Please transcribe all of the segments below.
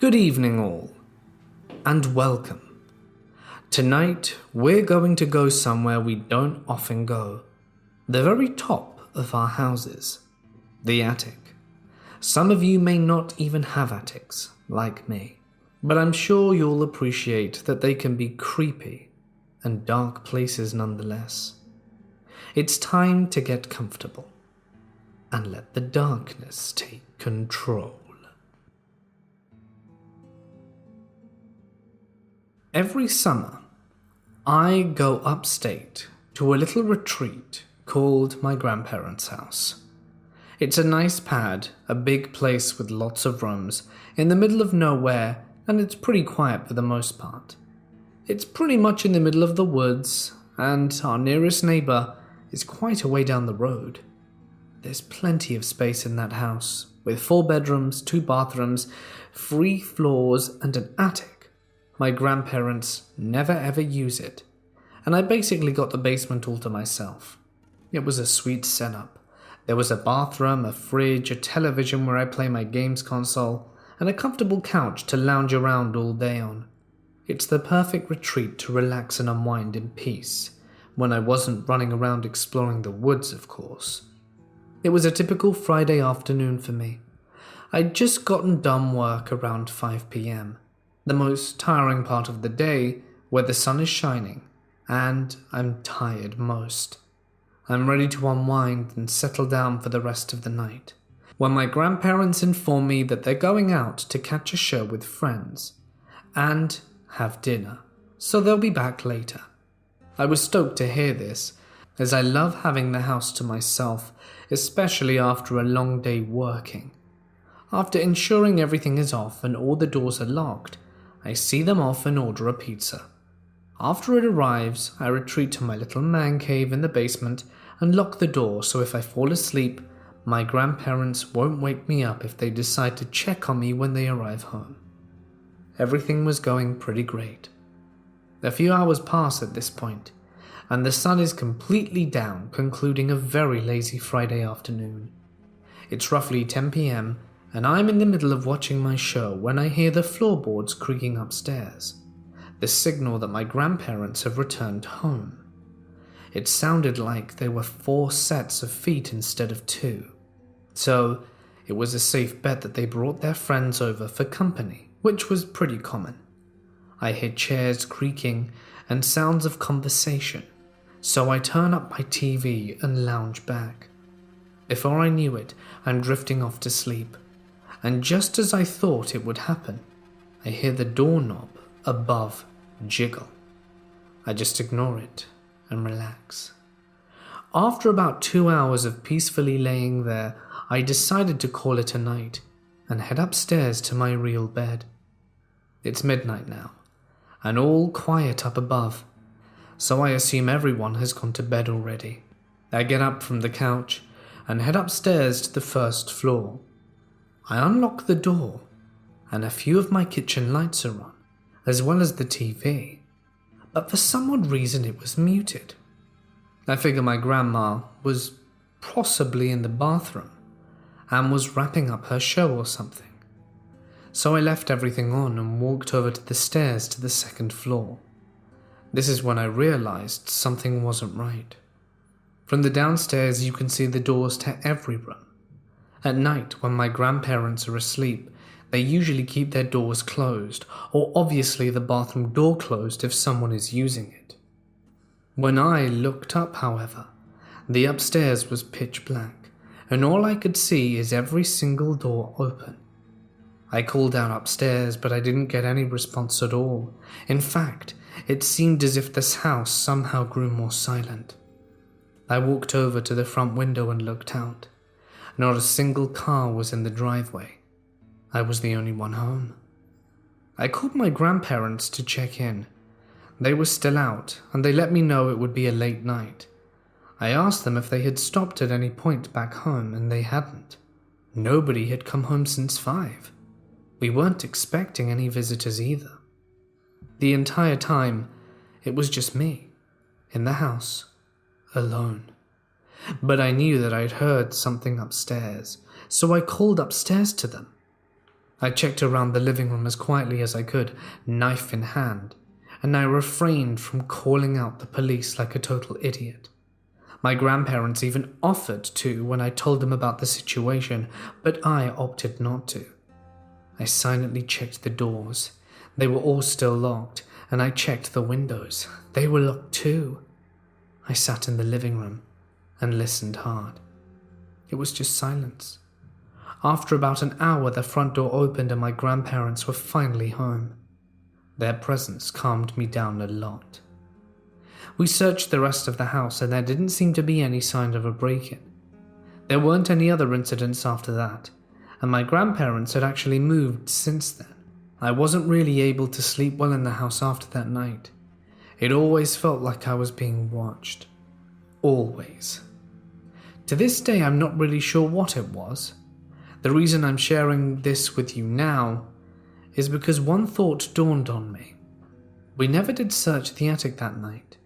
Good evening all, and welcome. Tonight we're going to go somewhere we don't often go. The very top of our houses. The attic. Some of you may not even have attics, like me, but I'm sure you'll appreciate that they can be creepy and dark places nonetheless. It's time to get comfortable and let the darkness take control. Every summer, I go upstate to a little retreat called my grandparents' house. It's a nice pad, a big place with lots of rooms, in the middle of nowhere, and it's pretty quiet for the most part. It's pretty much in the middle of the woods, and our nearest neighbor is quite a way down the road. There's plenty of space in that house, with 4 bedrooms, 2 bathrooms, 3 floors, and an attic. My grandparents never ever use it, and I basically got the basement all to myself. It was a sweet setup. There was a bathroom, a fridge, a television where I play my games console, and a comfortable couch to lounge around all day on. It's the perfect retreat to relax and unwind in peace, when I wasn't running around exploring the woods, of course. It was a typical Friday afternoon for me. I'd just gotten done work around 5 p.m. The most tiring part of the day, where the sun is shining, and I'm tired most. I'm ready to unwind and settle down for the rest of the night, when my grandparents inform me that they're going out to catch a show with friends, and have dinner, so they'll be back later. I was stoked to hear this, as I love having the house to myself, especially after a long day working. After ensuring everything is off and all the doors are locked, I see them off and order a pizza. After it arrives, I retreat to my little man cave in the basement and lock the door so if I fall asleep, my grandparents won't wake me up if they decide to check on me when they arrive home. Everything was going pretty great. A few hours pass at this point, and the sun is completely down, concluding a very lazy Friday afternoon. It's roughly 10 p.m. and I'm in the middle of watching my show when I hear the floorboards creaking upstairs, the signal that my grandparents have returned home. It sounded like there were 4 sets of feet instead of 2, so it was a safe bet that they brought their friends over for company, which was pretty common. I hear chairs creaking and sounds of conversation, so I turn up my TV and lounge back. Before I knew it, I'm drifting off to sleep. And just as I thought it would happen, I hear the doorknob above jiggle. I just ignore it and relax. After about 2 hours of peacefully laying there, I decided to call it a night and head upstairs to my real bed. It's midnight now, and all quiet up above, so I assume everyone has gone to bed already. I get up from the couch and head upstairs to the first floor. I unlock the door, and a few of my kitchen lights are on, as well as the TV, but for some odd reason it was muted. I figure my grandma was possibly in the bathroom, and was wrapping up her show or something. So I left everything on and walked over to the stairs to the second floor. This is when I realized something wasn't right. From the downstairs you can see the doors to every room. At night, when my grandparents are asleep, they usually keep their doors closed, or obviously the bathroom door closed if someone is using it. When I looked up, however, the upstairs was pitch black, and all I could see is every single door open. I called out upstairs, but I didn't get any response at all. In fact, it seemed as if this house somehow grew more silent. I walked over to the front window and looked out. Not a single car was in the driveway. I was the only one home. I called my grandparents to check in. They were still out, and they let me know it would be a late night. I asked them if they had stopped at any point back home, and they hadn't. Nobody had come home since 5. We weren't expecting any visitors either. The entire time, it was just me, in the house, alone. But I knew that I'd heard something upstairs, so I called upstairs to them. I checked around the living room as quietly as I could, knife in hand, and I refrained from calling out the police like a total idiot. My grandparents even offered to when I told them about the situation, but I opted not to. I silently checked the doors. They were all still locked, and I checked the windows. They were locked too. I sat in the living room and listened hard. It was just silence. After about an hour, the front door opened and my grandparents were finally home. Their presence calmed me down a lot. We searched the rest of the house and there didn't seem to be any sign of a break-in. There weren't any other incidents after that, and my grandparents had actually moved since then. I wasn't really able to sleep well in the house after that night. It always felt like I was being watched. Always. To this day, I'm not really sure what it was. The reason I'm sharing this with you now is because one thought dawned on me. We never did search the attic that night,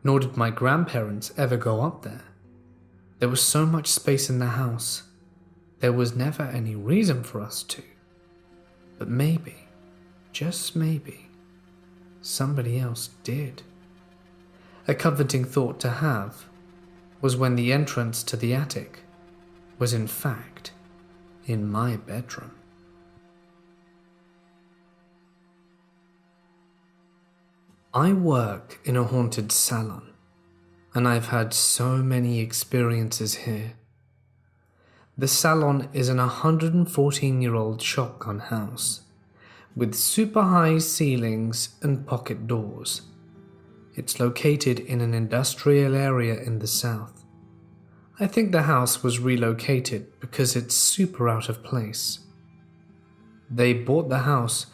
nor did my grandparents ever go up there. There was so much space in the house, there was never any reason for us to. But maybe, just maybe, somebody else did. A comforting thought to have was when the entrance to the attic was in fact in my bedroom. I work in a haunted salon, and I've had so many experiences here. The salon is an 114-year-old shotgun house with super high ceilings and pocket doors. It's located in an industrial area in the south. I think the house was relocated because it's super out of place. They bought the house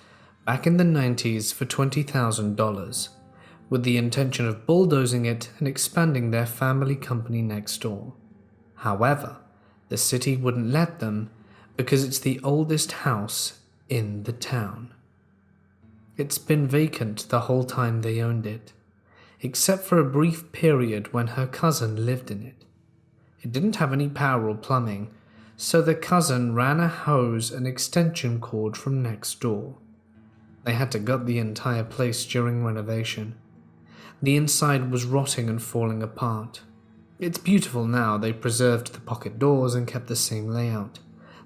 back in the 90s for $20,000 with the intention of bulldozing it and expanding their family company next door. However, the city wouldn't let them because it's the oldest house in the town. It's been vacant the whole time they owned it, except for a brief period when her cousin lived in it. It didn't have any power or plumbing, so the cousin ran a hose and extension cord from next door. They had to gut the entire place during renovation. The inside was rotting and falling apart. It's beautiful now. They preserved the pocket doors and kept the same layout.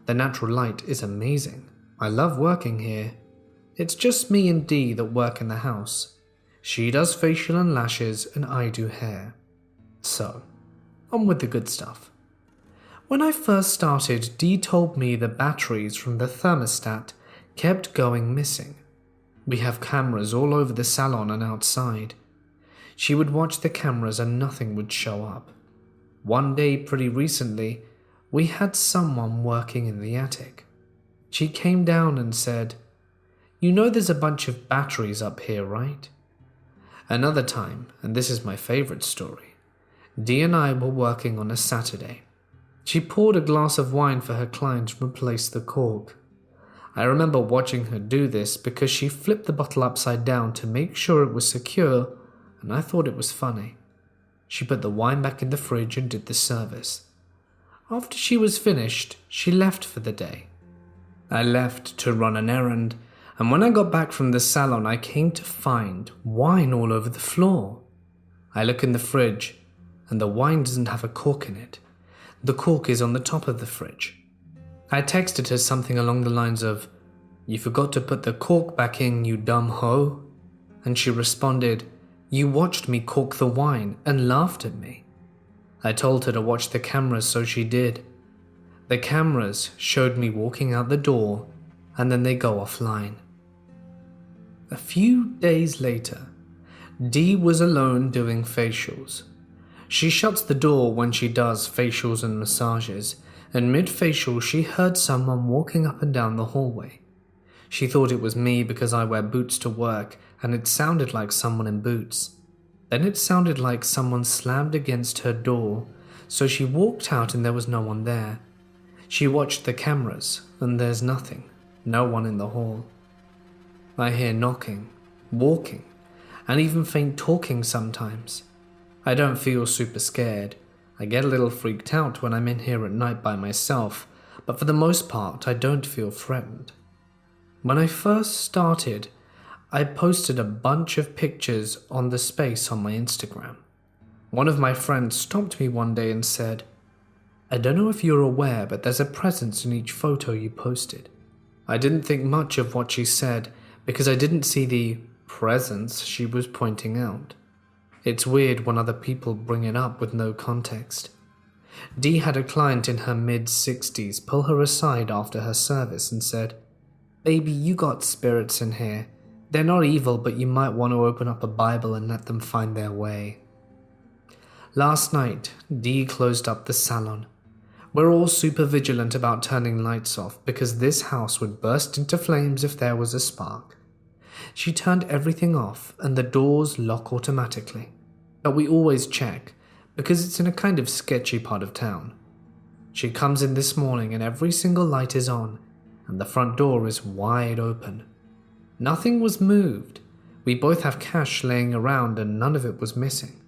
The natural light is amazing. I love working here. It's just me and Dee that work in the house. She does facial and lashes and I do hair. So, on with the good stuff. When I first started, Dee told me the batteries from the thermostat kept going missing. We have cameras all over the salon and outside. She would watch the cameras and nothing would show up. One day pretty recently, we had someone working in the attic. She came down and said, "You know there's a bunch of batteries up here, right?" Another time, and this is my favorite story, Dee and I were working on a Saturday. She poured a glass of wine for her client and replaced the cork. I remember watching her do this because she flipped the bottle upside down to make sure it was secure, and I thought it was funny. She put the wine back in the fridge and did the service. After she was finished, she left for the day. I left to run an errand, and when I got back from the salon, I came to find wine all over the floor. I look in the fridge, and the wine doesn't have a cork in it. The cork is on the top of the fridge. I texted her something along the lines of, "You forgot to put the cork back in, you dumb hoe." And she responded, "You watched me cork the wine and laughed at me." I told her to watch the cameras, so she did. The cameras showed me walking out the door, and then they go offline. A few days later, Dee was alone doing facials. She shuts the door when she does facials and massages, and mid-facial she heard someone walking up and down the hallway. She thought it was me because I wear boots to work, and it sounded like someone in boots. Then it sounded like someone slammed against her door, so she walked out and there was no one there. She watched the cameras, and there's nothing, no one in the hall. I hear knocking, walking, and even faint talking sometimes. I don't feel super scared. I get a little freaked out when I'm in here at night by myself, but for the most part I don't feel threatened. When I first started, I posted a bunch of pictures on the space on my Instagram. One of my friends stopped me one day and said, "I don't know if you're aware, but there's a presence in each photo you posted." I didn't think much of what she said because I didn't see the presence she was pointing out. It's weird when other people bring it up with no context. Dee had a client in her mid-60s pull her aside after her service and said, "Baby, you got spirits in here. They're not evil, but you might want to open up a Bible and let them find their way." Last night, Dee closed up the salon. We're all super vigilant about turning lights off because this house would burst into flames if there was a spark. She turned everything off and the doors lock automatically. But we always check because it's in a kind of sketchy part of town. She comes in this morning and every single light is on and the front door is wide open. Nothing was moved. We both have cash laying around and none of it was missing.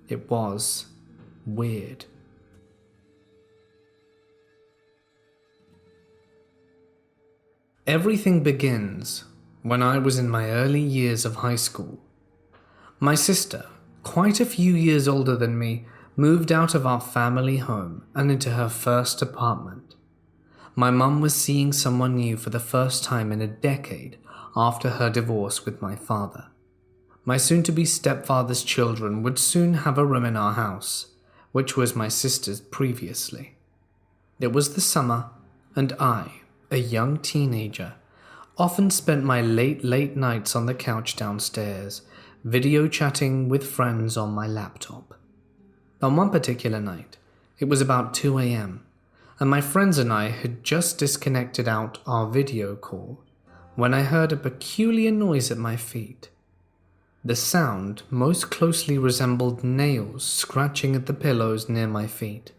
It was weird. Everything begins when I was in my early years of high school. My sister, quite a few years older than me, moved out of our family home and into her first apartment. My mum was seeing someone new for the first time in a decade after her divorce with my father. My soon-to-be stepfather's children would soon have a room in our house, which was my sister's previously. It was the summer, and I, a young teenager, often spent my late nights on the couch downstairs, video chatting with friends on my laptop. On one particular night, it was about 2 a.m., and my friends and I had just disconnected out our video call when I heard a peculiar noise at my feet. The sound most closely resembled nails scratching at the pillows near my feet.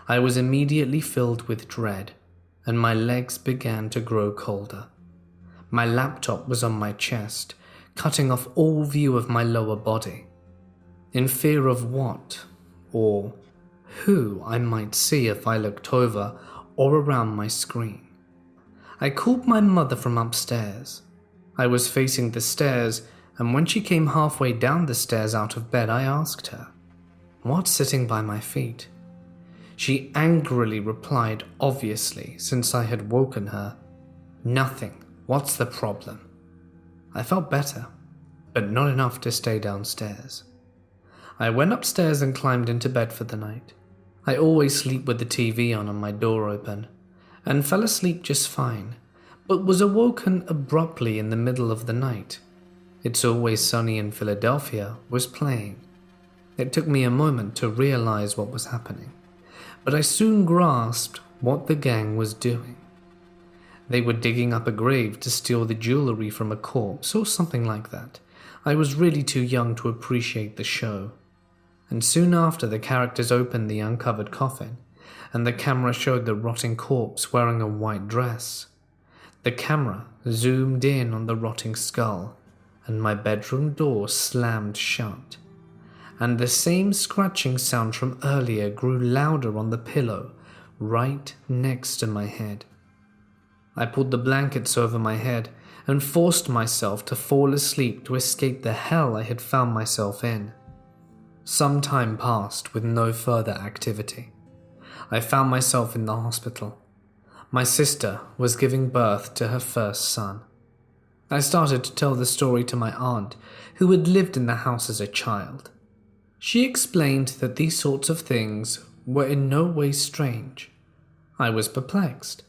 I was immediately filled with dread, and my legs began to grow colder. My laptop was on my chest, cutting off all view of my lower body. In fear of what, or who I might see if I looked over or around my screen, I called my mother from upstairs. I was facing the stairs, and when she came halfway down the stairs out of bed, I asked her, "What's sitting by my feet?" She angrily replied, obviously, since I had woken her, "Nothing. What's the problem?" I felt better, but not enough to stay downstairs. I went upstairs and climbed into bed for the night. I always sleep with the TV on and my door open, and fell asleep just fine, but was awoken abruptly in the middle of the night. It's Always Sunny in Philadelphia was playing. It took me a moment to realize what was happening, but I soon grasped what the gang was doing. They were digging up a grave to steal the jewelry from a corpse or something like that. I was really too young to appreciate the show. And soon after, the characters opened the uncovered coffin, and the camera showed the rotting corpse wearing a white dress. The camera zoomed in on the rotting skull, and my bedroom door slammed shut. And the same scratching sound from earlier grew louder on the pillow right next to my head. I pulled the blankets over my head and forced myself to fall asleep to escape the hell I had found myself in. Some time passed with no further activity. I found myself in the hospital. My sister was giving birth to her first son. I started to tell the story to my aunt, who had lived in the house as a child. She explained that these sorts of things were in no way strange. I was perplexed.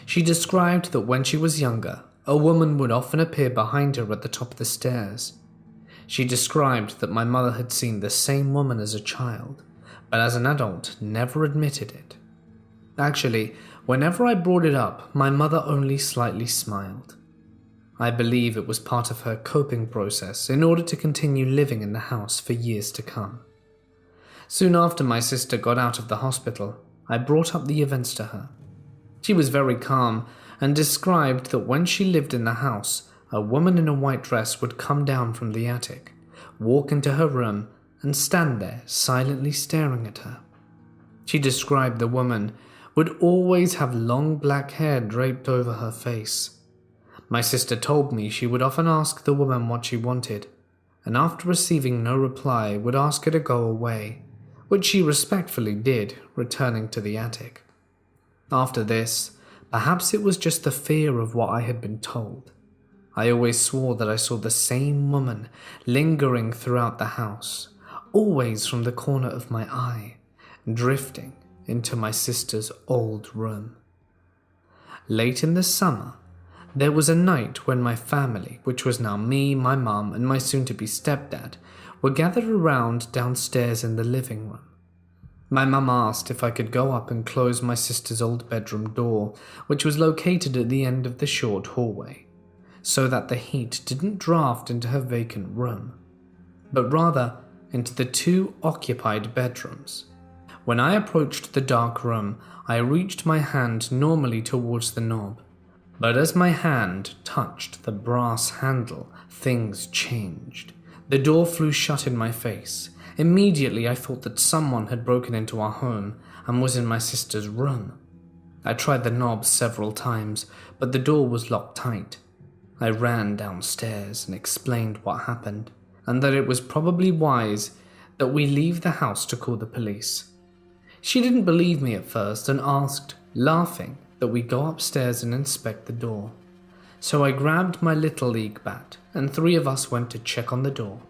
She described that when she was younger, a woman would often appear behind her at the top of the stairs. She described that my mother had seen the same woman as a child, but as an adult never admitted it. Actually, whenever I brought it up, my mother only slightly smiled. I believe it was part of her coping process in order to continue living in the house for years to come. Soon after my sister got out of the hospital, I brought up the events to her. She was very calm and described that when she lived in the house, a woman in a white dress would come down from the attic, walk into her room, and stand there silently staring at her. She described the woman would always have long black hair draped over her face, My sister told me she would often ask the woman what she wanted, and after receiving no reply would ask her to go away, which she respectfully did, returning to the attic. After this, perhaps it was just the fear of what I had been told. I always swore that I saw the same woman lingering throughout the house, always from the corner of my eye, drifting into my sister's old room. Late in the summer, there was a night when my family, which was now me, my mum, and my soon-to-be stepdad, were gathered around downstairs in the living room. My mum asked if I could go up and close my sister's old bedroom door, which was located at the end of the short hallway, so that the heat didn't draft into her vacant room, but rather into the two occupied bedrooms. When I approached the dark room, I reached my hand normally towards the knob, but as my hand touched the brass handle, things changed. The door flew shut in my face. Immediately I thought that someone had broken into our home and was in my sister's room. I tried the knob several times, but the door was locked tight. I ran downstairs and explained what happened, and that it was probably wise that we leave the house to call the police. She didn't believe me at first and asked, laughing, that we go upstairs and inspect the door. So I grabbed my little league bat and 3 of us went to check on the door.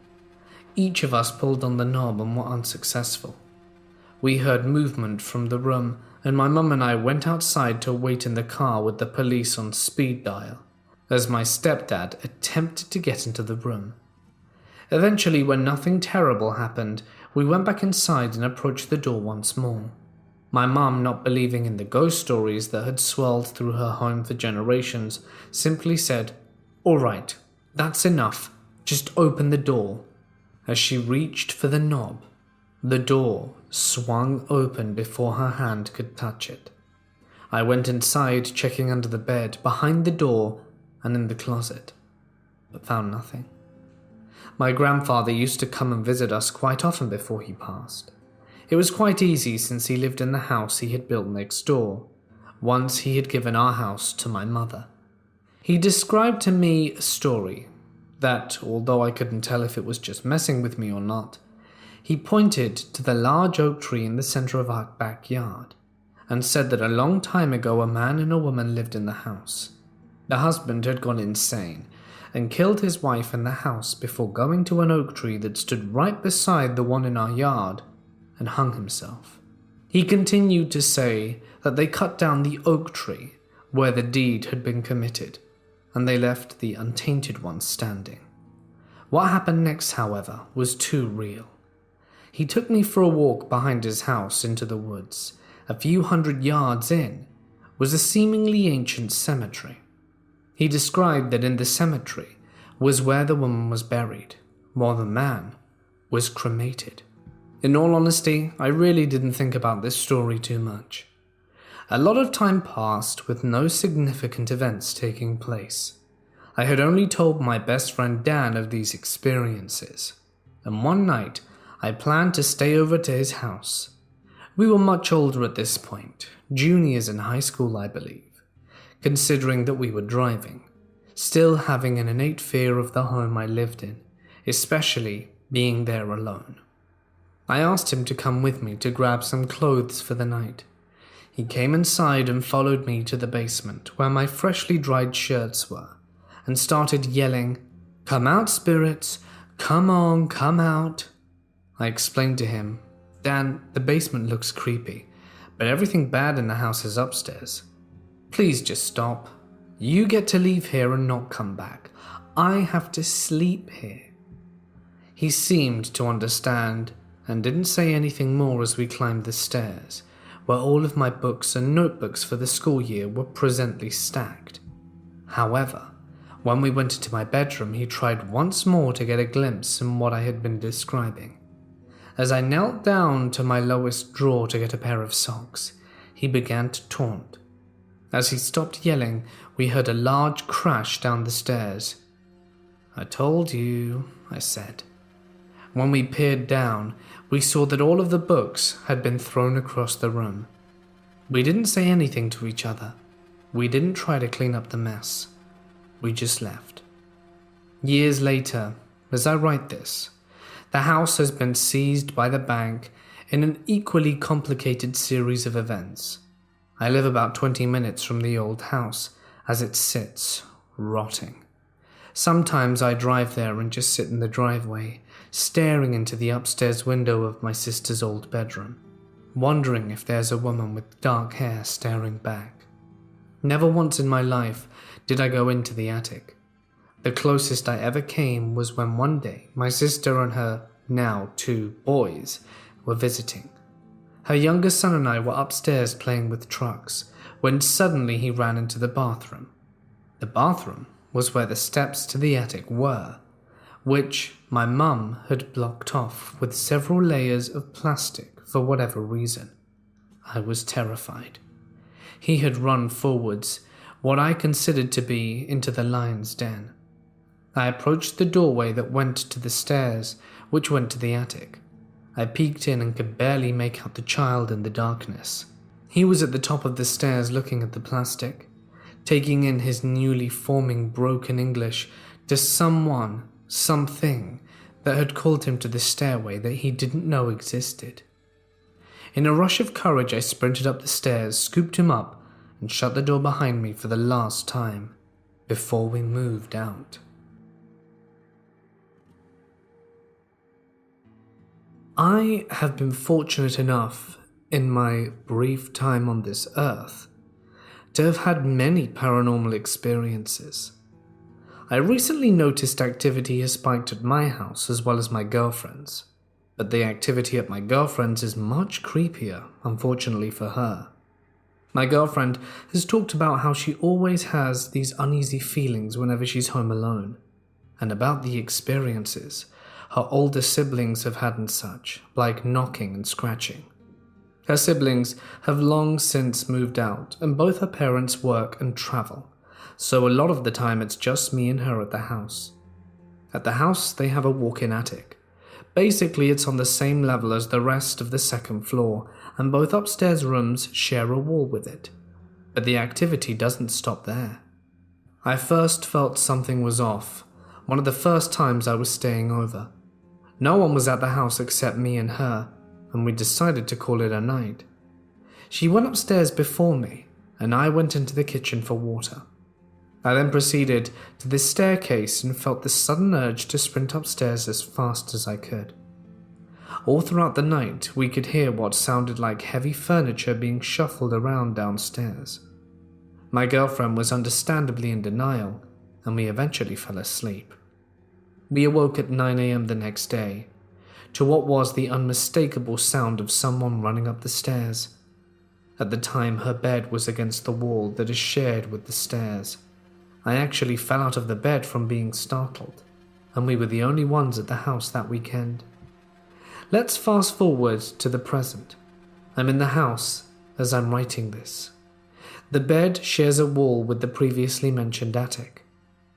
Each of us pulled on the knob and were unsuccessful. We heard movement from the room and my mum and I went outside to wait in the car with the police on speed dial, as my stepdad attempted to get into the room. Eventually, when nothing terrible happened, we went back inside and approached the door once more. My mum, not believing in the ghost stories that had swirled through her home for generations, simply said, "All right, that's enough, just open the door." As she reached for the knob, the door swung open before her hand could touch it. I went inside, checking under the bed, behind the door, and in the closet, but found nothing. My grandfather used to come and visit us quite often before he passed. It was quite easy since he lived in the house he had built next door. Once he had given our house to my mother. He described to me a story that, although I couldn't tell if it was just messing with me or not, he pointed to the large oak tree in the center of our backyard and said that a long time ago a man and a woman lived in the house. The husband had gone insane and killed his wife in the house before going to an oak tree that stood right beside the one in our yard and hung himself. He continued to say that they cut down the oak tree where the deed had been committed, and they left the untainted one standing. What happened next, however, was too real. He took me for a walk behind his house into the woods. A few hundred yards in was a seemingly ancient cemetery. He described that in the cemetery was where the woman was buried, while the man was cremated. In all honesty, I really didn't think about this story too much. A lot of time passed with no significant events taking place. I had only told my best friend Dan of these experiences, and one night I planned to stay over to his house. We were much older at this point, juniors in high school I believe, considering that we were driving, still having an innate fear of the home I lived in, especially being there alone. I asked him to come with me to grab some clothes for the night. He came inside and followed me to the basement where my freshly dried shirts were and started yelling, "Come out, spirits! Come on, come out!" I explained to him, "Dan, the basement looks creepy, but everything bad in the house is upstairs. Please just stop. You get to leave here and not come back. I have to sleep here." He seemed to understand and didn't say anything more as we climbed the stairs, where all of my books and notebooks for the school year were presently stacked. However, when we went into my bedroom, he tried once more to get a glimpse in what I had been describing. As I knelt down to my lowest drawer to get a pair of socks, he began to taunt. As he stopped yelling, we heard a large crash down the stairs. "I told you," I said. When we peered down, we saw that all of the books had been thrown across the room. We didn't say anything to each other. We didn't try to clean up the mess. We just left. Years later, as I write this, the house has been seized by the bank in an equally complicated series of events. I live about 20 minutes from the old house as it sits, rotting. Sometimes I drive there and just sit in the driveway, staring into the upstairs window of my sister's old bedroom, wondering if there's a woman with dark hair staring back. Never once in my life did I go into the attic. The closest I ever came was when one day my sister and her now 2 boys were visiting. Her younger son and I were upstairs playing with trucks when suddenly he ran into the bathroom. The bathroom was where the steps to the attic were, which my mum had blocked off with several layers of plastic for whatever reason. I was terrified. He had run forwards, what I considered to be into the lion's den. I approached the doorway that went to the stairs, which went to the attic. I peeked in and could barely make out the child in the darkness. He was at the top of the stairs looking at the plastic, taking in his newly forming broken English to someone, something that had called him to the stairway that he didn't know existed. In a rush of courage, I sprinted up the stairs, scooped him up, and shut the door behind me for the last time before we moved out. I have been fortunate enough in my brief time on this earth to have had many paranormal experiences. I recently noticed activity has spiked at my house as well as my girlfriend's, but the activity at my girlfriend's is much creepier, unfortunately for her. My girlfriend has talked about how she always has these uneasy feelings whenever she's home alone, and about the experiences her older siblings have had and such, like knocking and scratching. Her siblings have long since moved out, and both her parents work and travel, so a lot of the time it's just me and her at the house. At the house, they have a walk-in attic. Basically, it's on the same level as the rest of the second floor, and both upstairs rooms share a wall with it. But the activity doesn't stop there. I first felt something was off, one of the first times I was staying over. No one was at the house except me and her, and we decided to call it a night. She went upstairs before me, and I went into the kitchen for water. I then proceeded to the staircase and felt the sudden urge to sprint upstairs as fast as I could. All throughout the night, we could hear what sounded like heavy furniture being shuffled around downstairs. My girlfriend was understandably in denial, and we eventually fell asleep. We awoke at 9 a.m. the next day, to what was the unmistakable sound of someone running up the stairs. At the time, her bed was against the wall that is shared with the stairs. I actually fell out of the bed from being startled, and we were the only ones at the house that weekend. Let's fast forward to the present. I'm in the house as I'm writing this. The bed shares a wall with the previously mentioned attic.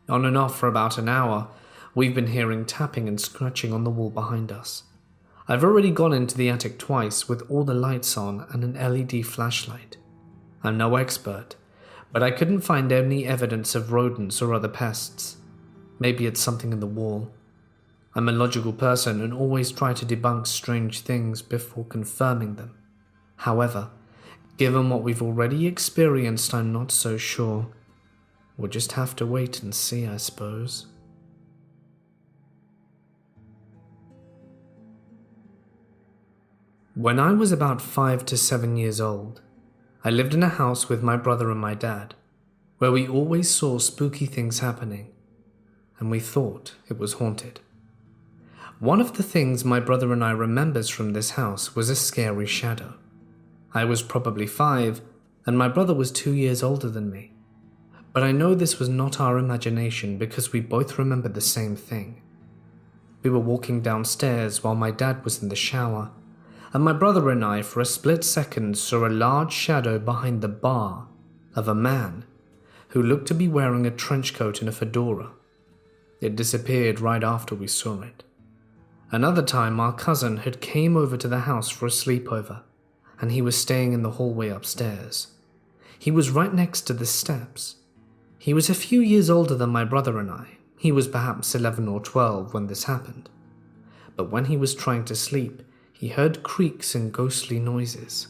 On and off for about an hour, we've been hearing tapping and scratching on the wall behind us. I've already gone into the attic twice with all the lights on and an LED flashlight. I'm no expert, but I couldn't find any evidence of rodents or other pests. Maybe it's something in the wall. I'm a logical person and always try to debunk strange things before confirming them. However, given what we've already experienced, I'm not so sure. We'll just have to wait and see, I suppose. When I was about 5 to 7 years old, I lived in a house with my brother and my dad, where we always saw spooky things happening, and we thought it was haunted. One of the things my brother and I remembers from this house was a scary shadow. I was probably 5, and my brother was 2 years older than me. But I know this was not our imagination because we both remember the same thing. We were walking downstairs while my dad was in the shower, and my brother and I for a split second saw a large shadow behind the bar of a man who looked to be wearing a trench coat and a fedora. It disappeared right after we saw it. Another time, our cousin had came over to the house for a sleepover, and he was staying in the hallway upstairs. He was right next to the steps. He was a few years older than my brother and I. He was perhaps 11 or 12 when this happened. But when he was trying to sleep, he heard creaks and ghostly noises.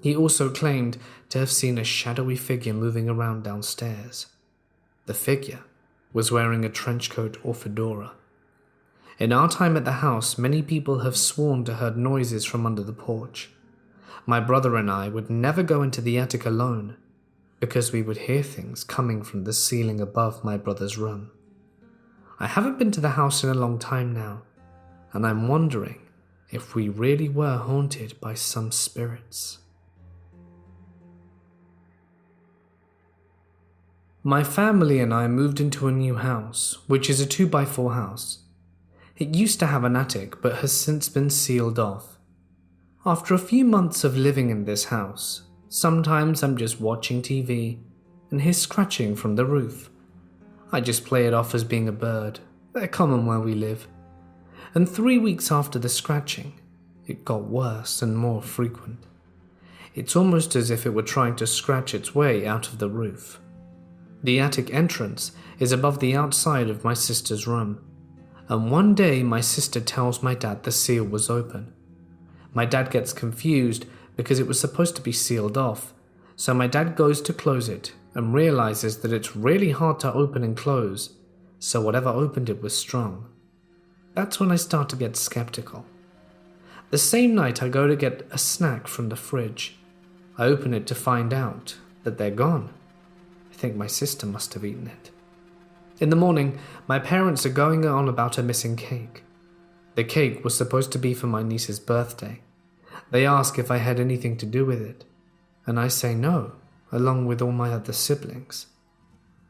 He also claimed to have seen a shadowy figure moving around downstairs. The figure was wearing a trench coat or fedora. In our time at the house, many people have sworn to heard noises from under the porch. My brother and I would never go into the attic alone because we would hear things coming from the ceiling above my brother's room. I haven't been to the house in a long time now, and I'm wondering if we really were haunted by some spirits. My family and I moved into a new house, which is a 2x4 house. It used to have an attic but has since been sealed off. After a few months of living in this house, sometimes I'm just watching TV and hear scratching from the roof. I just play it off as being a bird. They're common where we live. And 3 weeks after the scratching, it got worse and more frequent. It's almost as if it were trying to scratch its way out of the roof. The attic entrance is above the outside of my sister's room, and one day my sister tells my dad the seal was open. My dad gets confused because it was supposed to be sealed off, so my dad goes to close it and realizes that it's really hard to open and close, so whatever opened it was strong. That's when I start to get skeptical. The same night I go to get a snack from the fridge. I open it to find out that they're gone. I think my sister must have eaten it. In the morning, my parents are going on about a missing cake. The cake was supposed to be for my niece's birthday. They ask if I had anything to do with it, and I say no, along with all my other siblings.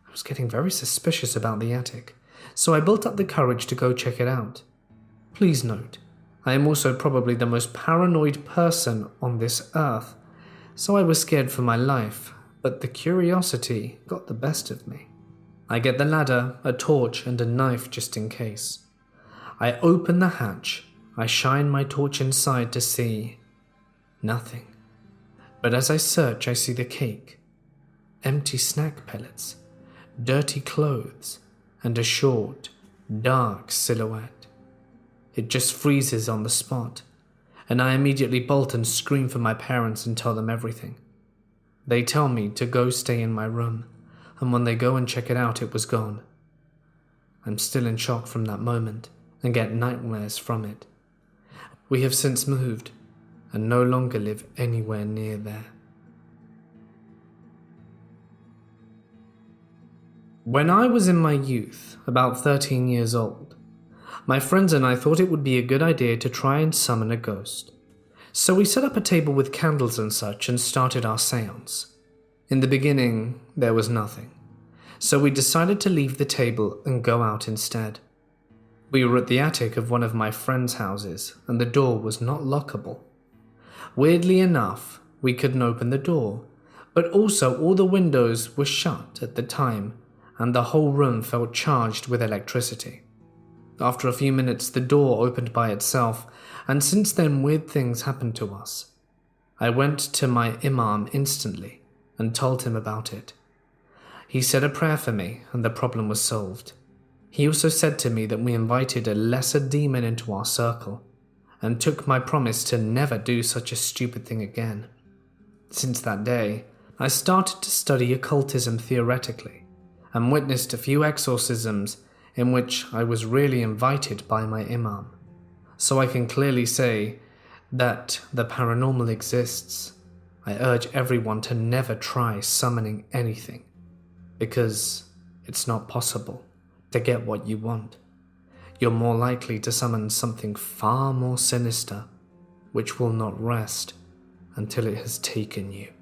I was getting very suspicious about the attic, so I built up the courage to go check it out. Please note, I am also probably the most paranoid person on this earth, so I was scared for my life, but the curiosity got the best of me. I get the ladder, a torch, and a knife just in case. I open the hatch. I shine my torch inside to see nothing. But as I search, I see the cake, empty snack pellets, dirty clothes, and a short, dark silhouette. It just freezes on the spot, and I immediately bolt and scream for my parents and tell them everything. They tell me to go stay in my room, and when they go and check it out, it was gone. I'm still in shock from that moment and get nightmares from it. We have since moved and no longer live anywhere near there. When I was in my youth, about 13 years old, my friends and I thought it would be a good idea to try and summon a ghost. So we set up a table with candles and such and started our seance. In the beginning, there was nothing, so we decided to leave the table and go out instead. We were at the attic of one of my friends' houses, and the door was not lockable. Weirdly enough, we couldn't open the door, but also all the windows were shut at the time, and the whole room felt charged with electricity. After a few minutes, the door opened by itself, and since then weird things happened to us. I went to my imam instantly and told him about it. He said a prayer for me, and the problem was solved. He also said to me that we invited a lesser demon into our circle, and took my promise to never do such a stupid thing again. Since that day, I started to study occultism theoretically, and witnessed a few exorcisms in which I was really invited by my imam. So I can clearly say that the paranormal exists. I urge everyone to never try summoning anything, because it's not possible to get what you want. You're more likely to summon something far more sinister, which will not rest until it has taken you.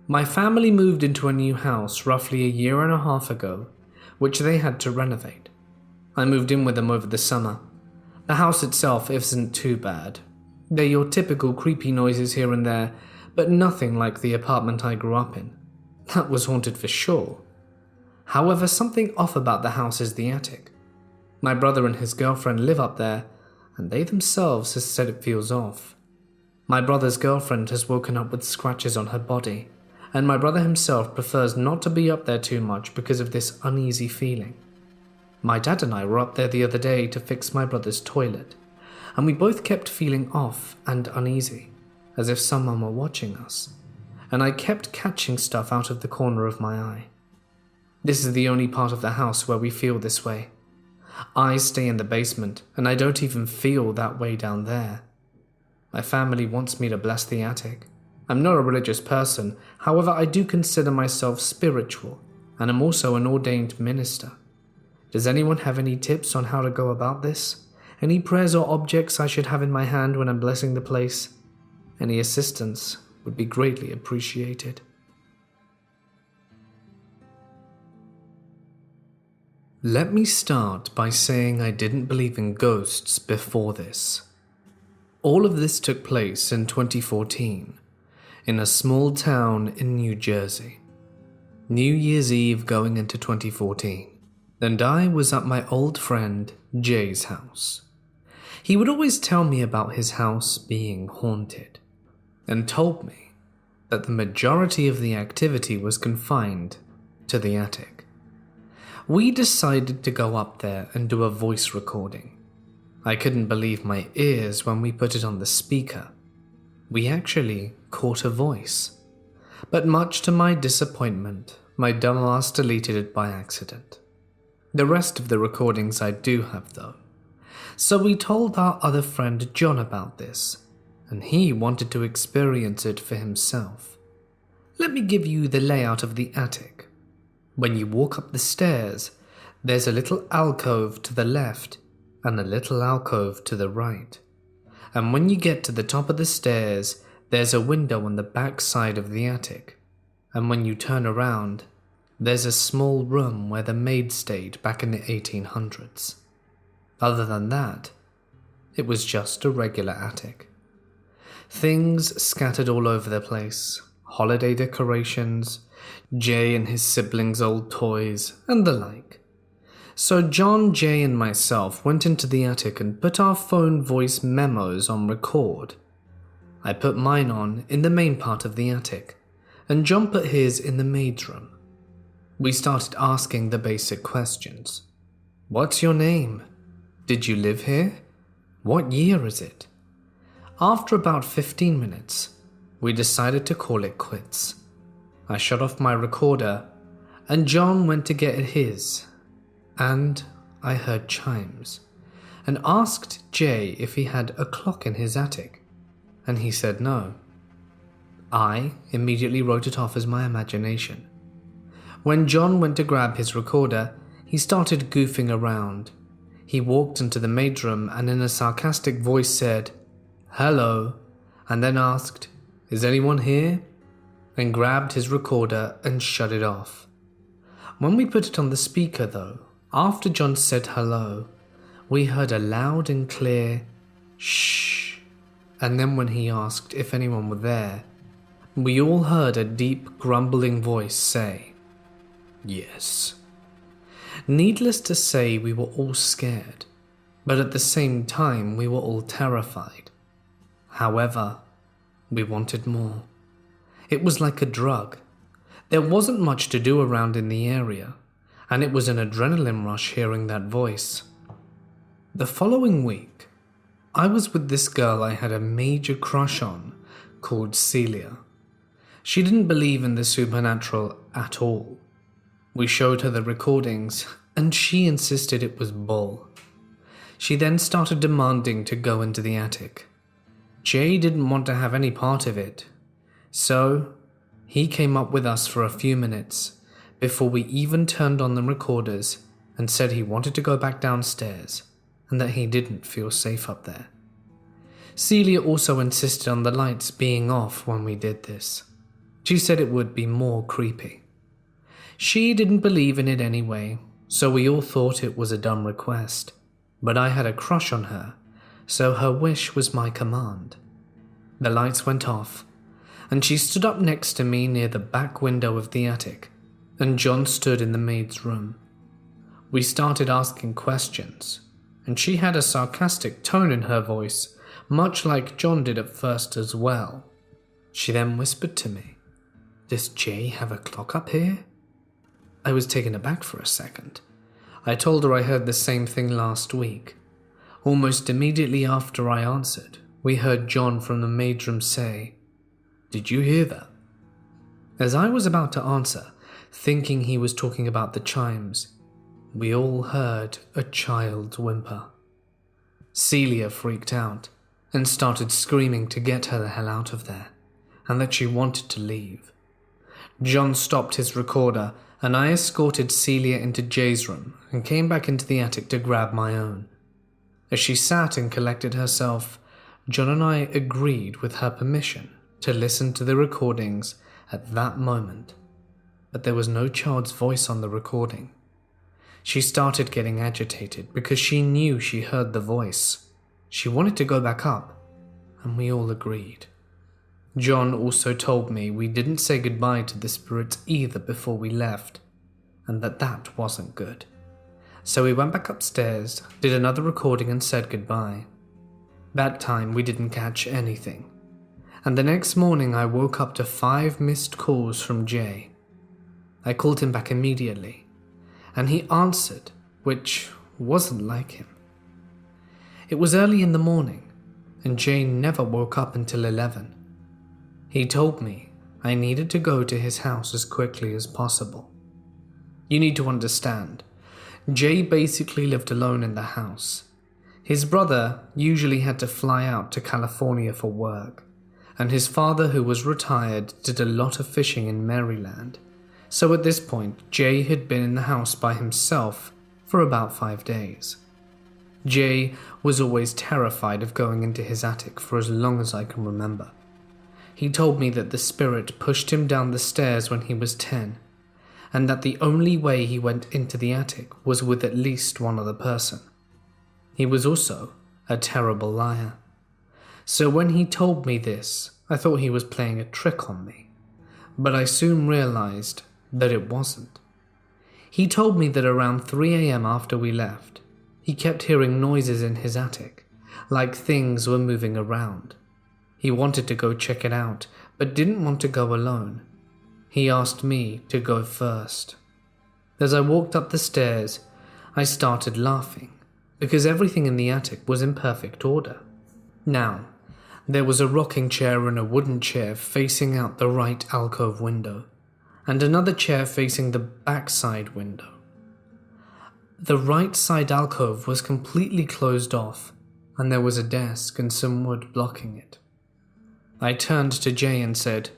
My family moved into a new house roughly a year and a half ago, which they had to renovate. I moved in with them over the summer. The house itself isn't too bad. They're your typical creepy noises here and there, but nothing like the apartment I grew up in. That was haunted for sure. However, something off about the house is the attic. My brother and his girlfriend live up there, and they themselves have said it feels off. My brother's girlfriend has woken up with scratches on her body, and my brother himself prefers not to be up there too much because of this uneasy feeling. My dad and I were up there the other day to fix my brother's toilet, and we both kept feeling off and uneasy, as if someone were watching us, and I kept catching stuff out of the corner of my eye. This is the only part of the house where we feel this way. I stay in the basement, and I don't even feel that way down there. My family wants me to bless the attic. I'm not a religious person, however I do consider myself spiritual, and I'm also an ordained minister. Does anyone have any tips on how to go about this? Any prayers or objects I should have in my hand when I'm blessing the place? Any assistance would be greatly appreciated. Let me start by saying I didn't believe in ghosts before this. All of this took place in 2014, in a small town in New Jersey. New Year's Eve going into 2014, and I was at my old friend Jay's house. He would always tell me about his house being haunted, and told me that the majority of the activity was confined to the attic. We decided to go up there and do a voice recording. I couldn't believe my ears when we put it on the speaker. We actually caught a voice, but much to my disappointment, my dumbass deleted it by accident. The rest of the recordings I do have though. So we told our other friend John about this, and he wanted to experience it for himself. Let me give you the layout of the attic. When you walk up the stairs, there's a little alcove to the left and a little alcove to the right. And when you get to the top of the stairs, there's a window on the back side of the attic. And when you turn around, there's a small room where the maid stayed back in the 1800s. Other than that, it was just a regular attic. Things scattered all over the place, holiday decorations, Jay and his siblings' old toys, and the like. So John, Jay, and myself went into the attic and put our phone voice memos on record. I put mine on in the main part of the attic, and John put his in the maid's room. We started asking the basic questions. What's your name? Did you live here? What year is it? After about 15 minutes, we decided to call it quits. I shut off my recorder, and John went to get his, and I heard chimes, and asked Jay if he had a clock in his attic, and he said no. I immediately wrote it off as my imagination. When John went to grab his recorder, he started goofing around. He walked into the maid's room and in a sarcastic voice said, "Hello," and then asked, "Is anyone here?" and grabbed his recorder and shut it off. When we put it on the speaker though, after John said hello, we heard a loud and clear shh, and then when he asked if anyone were there, we all heard a deep grumbling voice say, "Yes." Needless to say, we were all scared, but at the same time we were all terrified. However, we wanted more. It was like a drug. There wasn't much to do around in the area, and it was an adrenaline rush hearing that voice. The following week, I was with this girl I had a major crush on called Celia. She didn't believe in the supernatural at all. We showed her the recordings, and she insisted it was bull. She then started demanding to go into the attic. Jay didn't want to have any part of it, so he came up with us for a few minutes before we even turned on the recorders and said he wanted to go back downstairs and that he didn't feel safe up there. Celia also insisted on the lights being off when we did this. She said it would be more creepy. She didn't believe in it anyway, so we all thought it was a dumb request, but I had a crush on her, so her wish was my command. The lights went off, and she stood up next to me near the back window of the attic, and John stood in the maid's room. We started asking questions, and she had a sarcastic tone in her voice, much like John did at first as well. She then whispered to me, "Does Jay have a clock up here?" I was taken aback for a second. I told her I heard the same thing last week. Almost immediately after I answered, we heard John from the maid's room say, "Did you hear that?" As I was about to answer, thinking he was talking about the chimes, we all heard a child whimper. Celia freaked out and started screaming to get her the hell out of there, and that she wanted to leave. John stopped his recorder, and I escorted Celia into Jay's room and came back into the attic to grab my own. As she sat and collected herself, John and I agreed with her permission to listen to the recordings at that moment, but there was no child's voice on the recording. She started getting agitated because she knew she heard the voice. She wanted to go back up, and we all agreed. John also told me we didn't say goodbye to the spirits either before we left, and that wasn't good. So we went back upstairs, did another recording and said goodbye. That time we didn't catch anything, and the next morning I woke up to 5 missed calls from Jay. I called him back immediately, and he answered, which wasn't like him. It was early in the morning, and Jay never woke up until 11. He told me I needed to go to his house as quickly as possible. You need to understand, Jay basically lived alone in the house. His brother usually had to fly out to California for work, and his father, who was retired, did a lot of fishing in Maryland. So at this point, Jay had been in the house by himself for about 5 days. Jay was always terrified of going into his attic for as long as I can remember. He told me that the spirit pushed him down the stairs when he was 10, and that the only way he went into the attic was with at least one other person. He was also a terrible liar. So when he told me this, I thought he was playing a trick on me, but I soon realized that it wasn't. He told me that around 3 a.m. after we left, he kept hearing noises in his attic, like things were moving around. He wanted to go check it out, but didn't want to go alone. He asked me to go first. As I walked up the stairs, I started laughing, because everything in the attic was in perfect order. Now, there was a rocking chair and a wooden chair facing out the right alcove window, and another chair facing the backside window. The right side alcove was completely closed off, and there was a desk and some wood blocking it. I turned to Jay and said,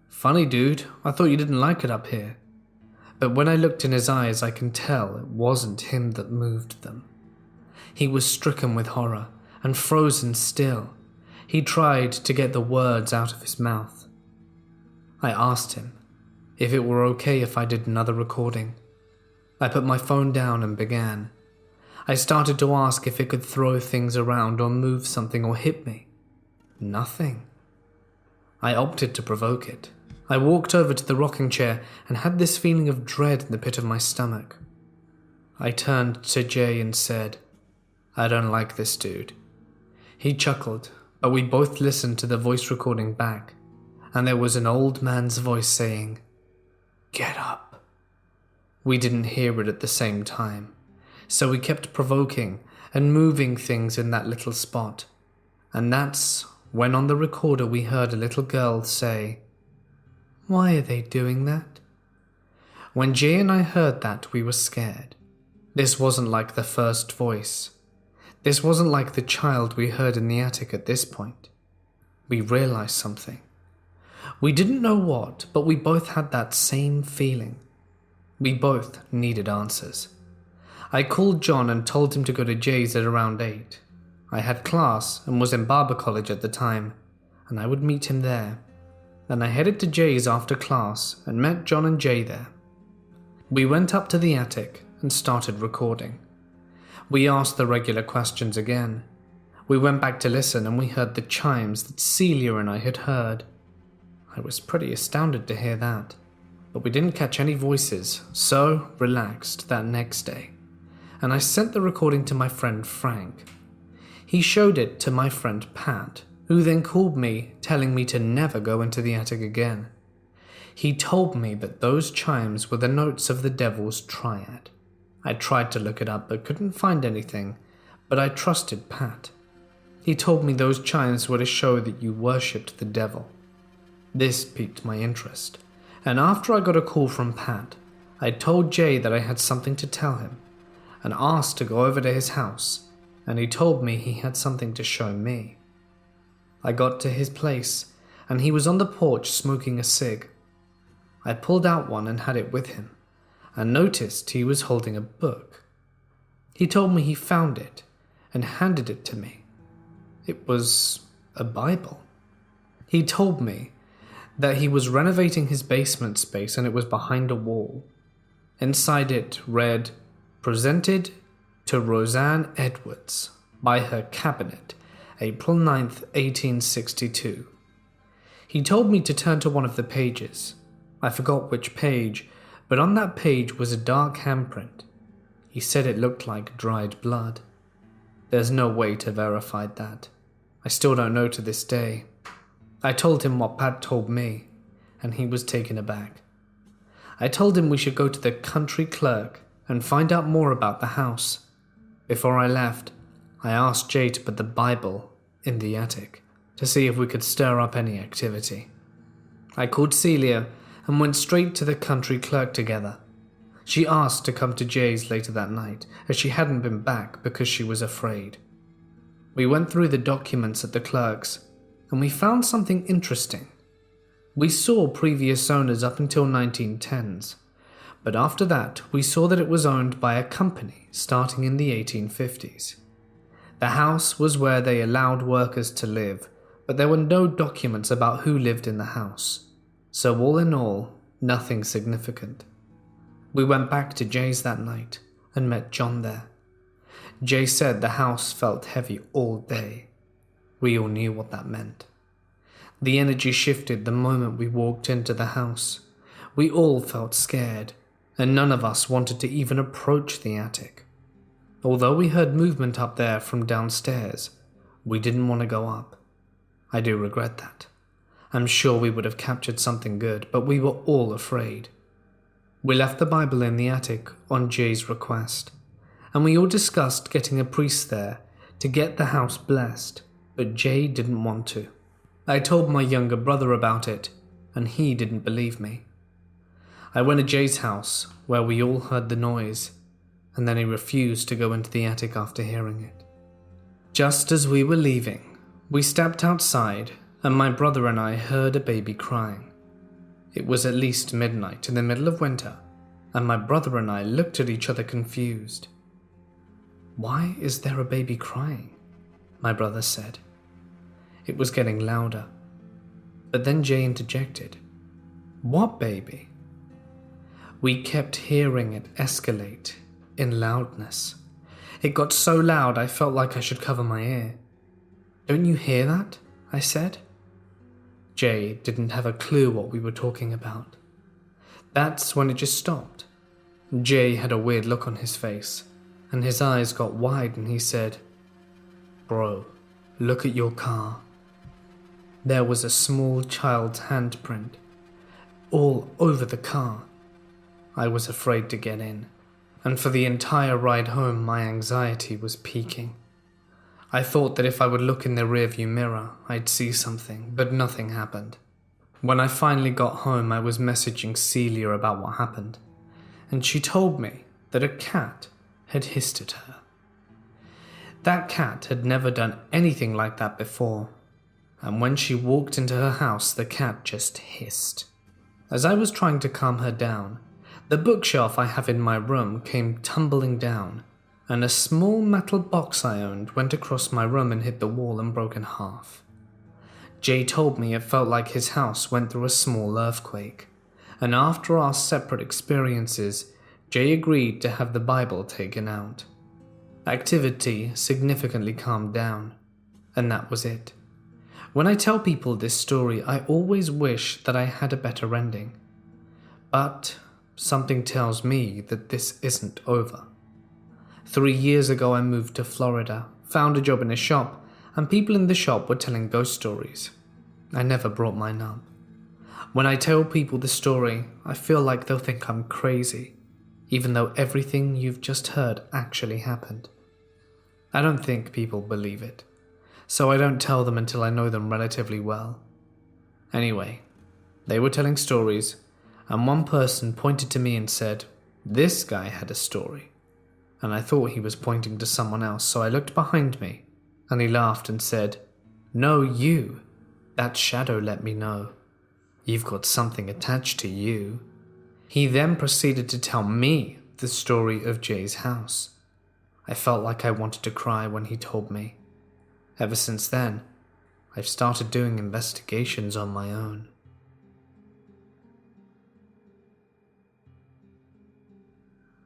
"Funny dude, I thought you didn't like it up here." But when I looked in his eyes, I can tell it wasn't him that moved them. He was stricken with horror and frozen still. He tried to get the words out of his mouth. I asked him if it were okay if I did another recording. I put my phone down and began. I started to ask if it could throw things around or move something or hit me. Nothing. I opted to provoke it. I walked over to the rocking chair and had this feeling of dread in the pit of my stomach. I turned to Jay and said, "I don't like this dude." He chuckled, but we both listened to the voice recording back, and there was an old man's voice saying, "Get up." We didn't hear it at the same time, so we kept provoking and moving things in that little spot, and that's when on the recorder we heard a little girl say, "Why are they doing that?" When Jay and I heard that, we were scared. This wasn't like the first voice. This wasn't like the child we heard in the attic at this point. We realized something. We didn't know what, but we both had that same feeling. We both needed answers. I called John and told him to go to Jay's at around 8. I had class and was in barber college at the time, and I would meet him there. Then I headed to Jay's after class and met John and Jay there. We went up to the attic and started recording. We asked the regular questions again. We went back to listen and we heard the chimes that Celia and I had heard. I was pretty astounded to hear that, but we didn't catch any voices, so relaxed that next day, and I sent the recording to my friend Frank. He showed it to my friend Pat, who then called me, telling me to never go into the attic again. He told me that those chimes were the notes of the devil's triad. I tried to look it up but couldn't find anything, but I trusted Pat. He told me those chimes were to show that you worshipped the devil. This piqued my interest, and after I got a call from Pat, I told Jay that I had something to tell him, and asked to go over to his house, and he told me he had something to show me. I got to his place, and he was on the porch smoking a cig. I pulled out one and had it with him, and noticed he was holding a book. He told me he found it, and handed it to me. It was a Bible. He told me that he was renovating his basement space and it was behind a wall. Inside it read, "Presented to Roseanne Edwards by her cabinet, April 9th, 1862. He told me to turn to one of the pages. I forgot which page, but on that page was a dark handprint. He said it looked like dried blood. There's no way to verify that. I still don't know to this day. I told him what Pat told me, and he was taken aback. I told him we should go to the country clerk and find out more about the house. Before I left, I asked Jay to put the Bible in the attic to see if we could stir up any activity. I called Celia and went straight to the country clerk together. She asked to come to Jay's later that night, as she hadn't been back because she was afraid. We went through the documents at the clerk's, and we found something interesting. We saw previous owners up until 1910s, but after that we saw that it was owned by a company starting in the 1850s. The house was where they allowed workers to live, but there were no documents about who lived in the house. So all in all, nothing significant. We went back to Jay's that night and met John there. Jay said the house felt heavy all day. We all knew what that meant. The energy shifted the moment we walked into the house. We all felt scared, and none of us wanted to even approach the attic. Although we heard movement up there from downstairs, we didn't want to go up. I do regret that. I'm sure we would have captured something good, but we were all afraid. We left the Bible in the attic on Jay's request, and we all discussed getting a priest there to get the house blessed, but Jay didn't want to. I told my younger brother about it, and he didn't believe me. I went to Jay's house, where we all heard the noise, and then he refused to go into the attic after hearing it. Just as we were leaving, we stepped outside, and my brother and I heard a baby crying. It was at least midnight in the middle of winter, and my brother and I looked at each other confused. "Why is there a baby crying?" my brother said. It was getting louder, but then Jay interjected, "What baby?" We kept hearing it escalate in loudness. It got so loud I felt like I should cover my ear. "Don't you hear that?" I said. Jay didn't have a clue what we were talking about. That's when it just stopped. Jay had a weird look on his face, and his eyes got wide and he said, "Bro, look at your car." There was a small child's handprint all over the car. I was afraid to get in, and for the entire ride home my anxiety was peaking. I thought that if I would look in the rearview mirror, I'd see something, but nothing happened. When I finally got home, I was messaging Celia about what happened, and she told me that a cat had hissed at her. That cat had never done anything like that before, and when she walked into her house, the cat just hissed. As I was trying to calm her down, the bookshelf I have in my room came tumbling down, and a small metal box I owned went across my room and hit the wall and broke in half. Jay told me it felt like his house went through a small earthquake, and after our separate experiences, Jay agreed to have the Bible taken out. Activity significantly calmed down, and that was it. When I tell people this story, I always wish that I had a better ending. But something tells me that this isn't over. 3 years ago I moved to Florida found a job in a shop, and people in the shop were telling ghost stories. I never brought mine up. When I tell people the story, I feel like they'll think I'm crazy, even though everything you've just heard actually happened. I don't think people believe it, so I don't tell them until I know them relatively well. Anyway, they were telling stories, and one person pointed to me and said, "This guy had a story." And I thought he was pointing to someone else, so I looked behind me, and he laughed and said, "No, you. That shadow let me know. You've got something attached to you." He then proceeded to tell me the story of Jay's house. I felt like I wanted to cry when he told me. Ever since then, I've started doing investigations on my own.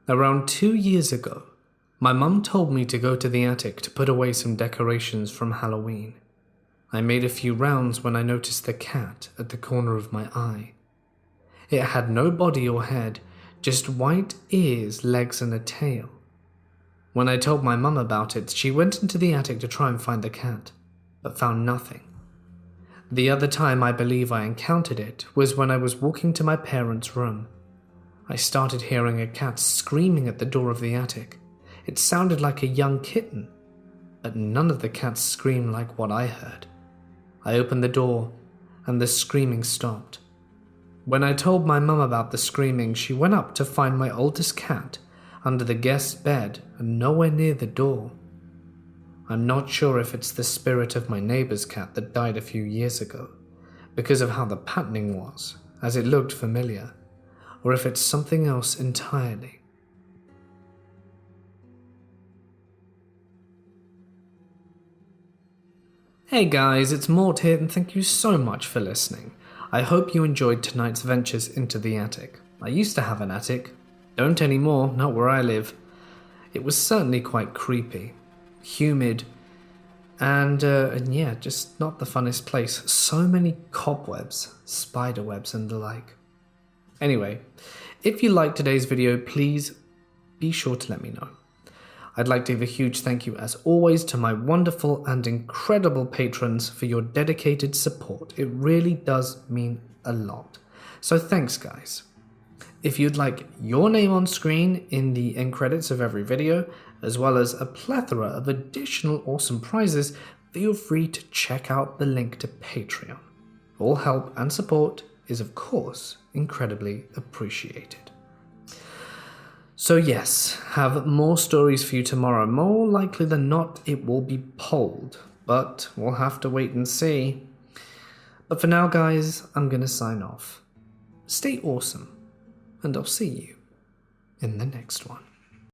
Around 2 years ago, my mum told me to go to the attic to put away some decorations from Halloween. I made a few rounds when I noticed the cat at the corner of my eye. It had no body or head, just white ears, legs and a tail. When I told my mum about it, she went into the attic to try and find the cat, but found nothing. The other time I believe I encountered it was when I was walking to my parents' room. I started hearing a cat screaming at the door of the attic. It sounded like a young kitten, but none of the cats screamed like what I heard. I opened the door, and the screaming stopped. When I told my mum about the screaming, she went up to find my oldest cat under the guest's bed and nowhere near the door. I'm not sure if it's the spirit of my neighbor's cat that died a few years ago, because of how the patterning was, as it looked familiar, or if it's something else entirely. Hey guys, it's Mort here, and thank you so much for listening. I hope you enjoyed tonight's ventures into the attic. I used to have an attic. Don't anymore, not where I live. It was certainly quite creepy, humid, and yeah, just not the funnest place. So many cobwebs, spider webs and the like. Anyway, if you liked today's video, please be sure to let me know. I'd like to give a huge thank you as always to my wonderful and incredible patrons for your dedicated support. It really does mean a lot. So thanks guys. If you'd like your name on screen in the end credits of every video, as well as a plethora of additional awesome prizes, feel free to check out the link to Patreon. All help and support is of course incredibly appreciated. So yes, have more stories for you tomorrow. More likely than not, it will be polled, but we'll have to wait and see. But for now, guys, I'm gonna sign off. Stay awesome, and I'll see you in the next one.